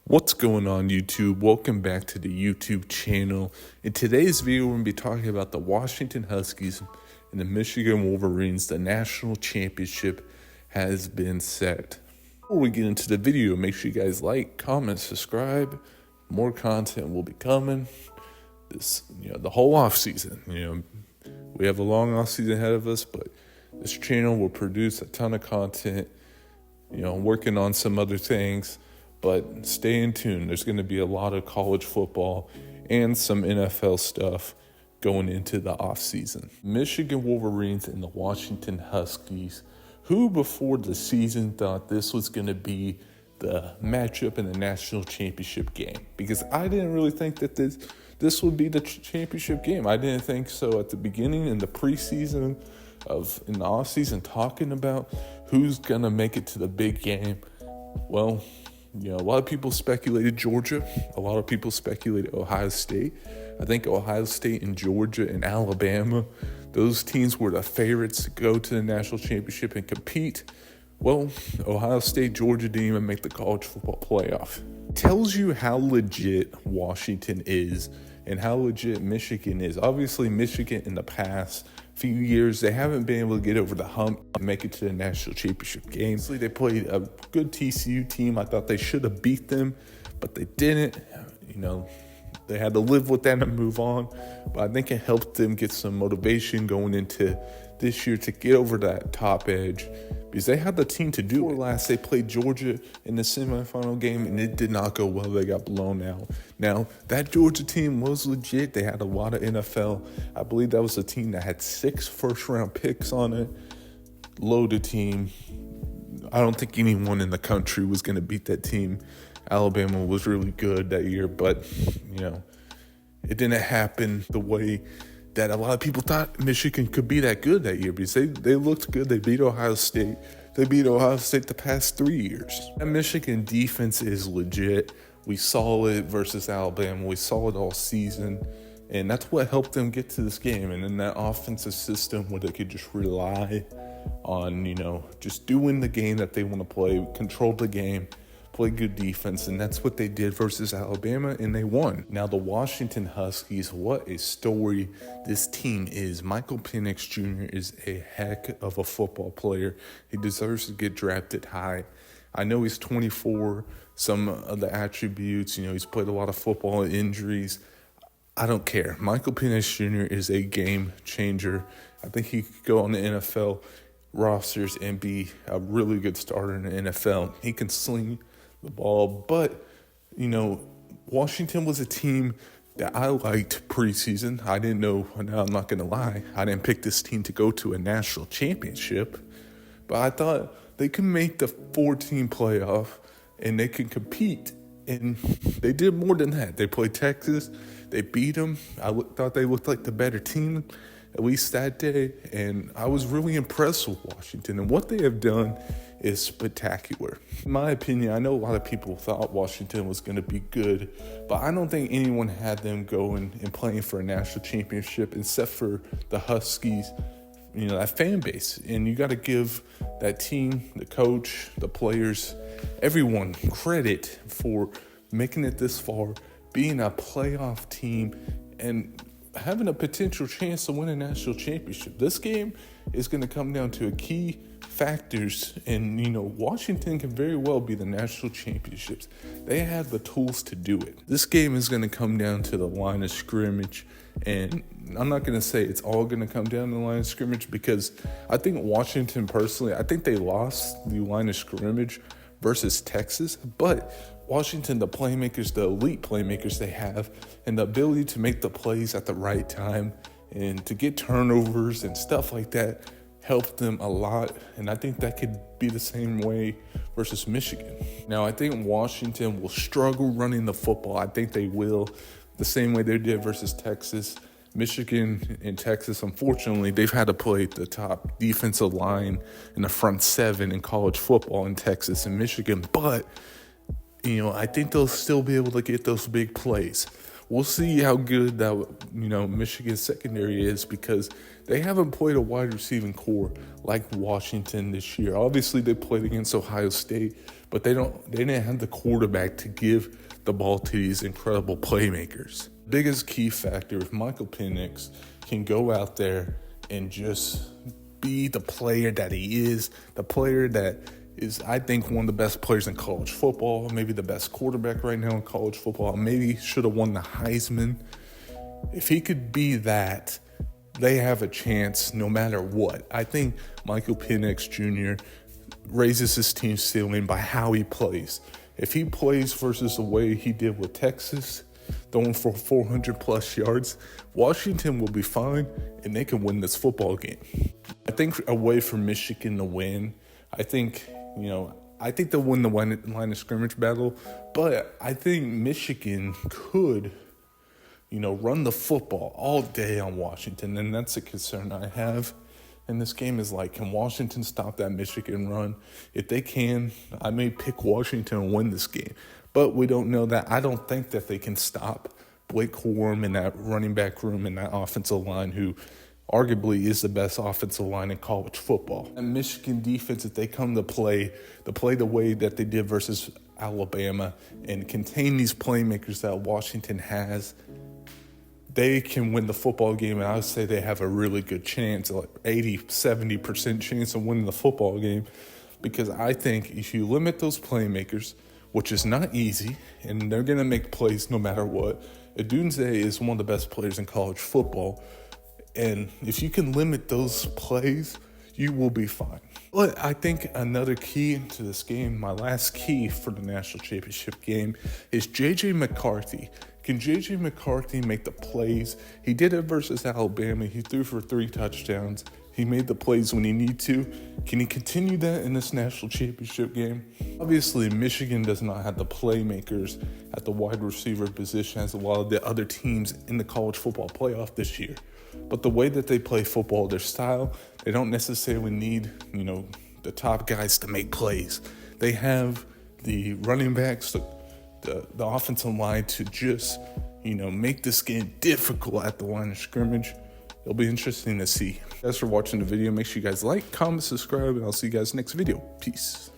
What's going on, YouTube? Welcome back to the YouTube channel. In today's video, we're going to be talking about the Washington Huskies and the Michigan Wolverines. The national championship has been set. Before we get into the video, make sure you guys like, comment, subscribe. More content will be coming. The whole off season. We have a long off season ahead of us, but this channel will produce a ton of content. Working on some other things. But stay in tune. There's going to be a lot of college football and some NFL stuff going into the offseason. Michigan Wolverines and the Washington Huskies, who before the season thought this was going to be the matchup in the national championship game. Because I didn't really think that this would be the championship game. I didn't think so at the beginning in the preseason in the offseason, talking about who's going to make it to the big game. Well, a lot of people speculated Georgia. A lot of people speculated Ohio State. I think Ohio State and Georgia and Alabama, those teams were the favorites to go to the national championship and compete. Well, Ohio State, Georgia didn't even make the college football playoff. It tells you how legit Washington is and how legit Michigan is. Obviously, Michigan in the past few years, they haven't been able to get over the hump and make it to the national championship game. They played a good TCU team. I thought they should have beat them, but they didn't. They had to live with that and move on. But I think it helped them get some motivation going into this year to get over that top edge, because they had the team to do it. Last, they played Georgia in the semifinal game, and it did not go well. They got blown out. Now, that Georgia team was legit. They had a lot of NFL. I believe that was a team that had 6 first-round picks on it. Loaded team. I don't think anyone in the country was going to beat that team. Alabama was really good that year, but, it didn't happen the way that a lot of people thought Michigan could be that good that year, because they looked good. They beat Ohio State. They beat Ohio State the past 3 years. That Michigan defense is legit. We saw it versus Alabama. We saw it all season, and that's what helped them get to this game. And in that offensive system where they could just rely on, just doing the game that they want to play, control the game, play good defense, and that's what they did versus Alabama, and they won. Now, the Washington Huskies, what a story this team is. Michael Penix Jr. is a heck of a football player. He deserves to get drafted high. I know he's 24, some of the attributes, he's played a lot of football, injuries. I don't care. Michael Penix Jr. is a game changer. I think he could go on the NFL rosters and be a really good starter in the NFL. He can sling the ball, but Washington was a team that I liked preseason. I didn't know. Now, I'm not gonna lie, I didn't pick this team to go to a national championship, but I thought they could make the 4-team playoff and they could compete, and they did more than that. They played Texas, they beat them. I thought they looked like the better team, at least that day, and I was really impressed with Washington, and what they have done is spectacular. In my opinion, I know a lot of people thought Washington was going to be good, but I don't think anyone had them going and playing for a national championship except for the Huskies, that fan base. And you got to give that team, the coach, the players, everyone credit for making it this far, being a playoff team, and having a potential chance to win a national championship. This game is going to come down to a key factors, and Washington can very well be the national championships. They have the tools to do it. This game is going to come down to the line of scrimmage, and I'm not going to say it's all going to come down to the line of scrimmage, because I think Washington, personally, I think they lost the line of scrimmage versus Texas, but Washington, the playmakers, the elite playmakers they have, and the ability to make the plays at the right time and to get turnovers and stuff like that helped them a lot. And I think that could be the same way versus Michigan. Now, I think Washington will struggle running the football. I think they will, the same way they did versus Texas. Michigan and Texas, unfortunately, they've had to play the top defensive line in the front 7 in college football in Texas and Michigan, but I think they'll still be able to get those big plays. we'll see how good that, Michigan's secondary is, because they haven't played a wide receiving core like Washington this year. Obviously, they played against Ohio State, but they didn't have the quarterback to give the ball to these incredible playmakers. Biggest key factor, if Michael Penix can go out there and just be the player that he is, the player that is, I think, one of the best players in college football, maybe the best quarterback right now in college football, maybe should have won the Heisman. If he could be that, they have a chance no matter what. I think Michael Penix Jr. raises his team's ceiling by how he plays. If he plays versus the way he did with Texas, throwing for 400-plus yards, Washington will be fine, and they can win this football game. I think a way for Michigan to win, I think they'll win the line of scrimmage battle, but I think Michigan could, run the football all day on Washington, and that's a concern I have. And this game is like, can Washington stop that Michigan run? If they can, I may pick Washington and win this game. But we don't know that. I don't think that they can stop Blake Corum in that running back room and that offensive line, who arguably is the best offensive line in college football. And Michigan defense, if they come to play the way that they did versus Alabama and contain these playmakers that Washington has, they can win the football game, and I would say they have a really good chance, like 80-70% chance of winning the football game, because I think if you limit those playmakers, which is not easy, and they're going to make plays no matter what. Odunze is one of the best players in college football, and if you can limit those plays, you will be fine. But I think another key to this game, my last key for the national championship game, is J.J. McCarthy. Can J.J. McCarthy make the plays? He did it versus Alabama. He threw for 3 touchdowns. He made the plays when he needed to. Can he continue that in this national championship game? Obviously, Michigan does not have the playmakers at the wide receiver position as a lot of the other teams in the college football playoff this year. But the way that they play football, their style, they don't necessarily need, the top guys to make plays. They have the running backs, the offensive line to just, make this game difficult at the line of scrimmage. It'll be interesting to see. Thanks for watching the video. Make sure you guys like, comment, subscribe, and I'll see you guys next video. Peace.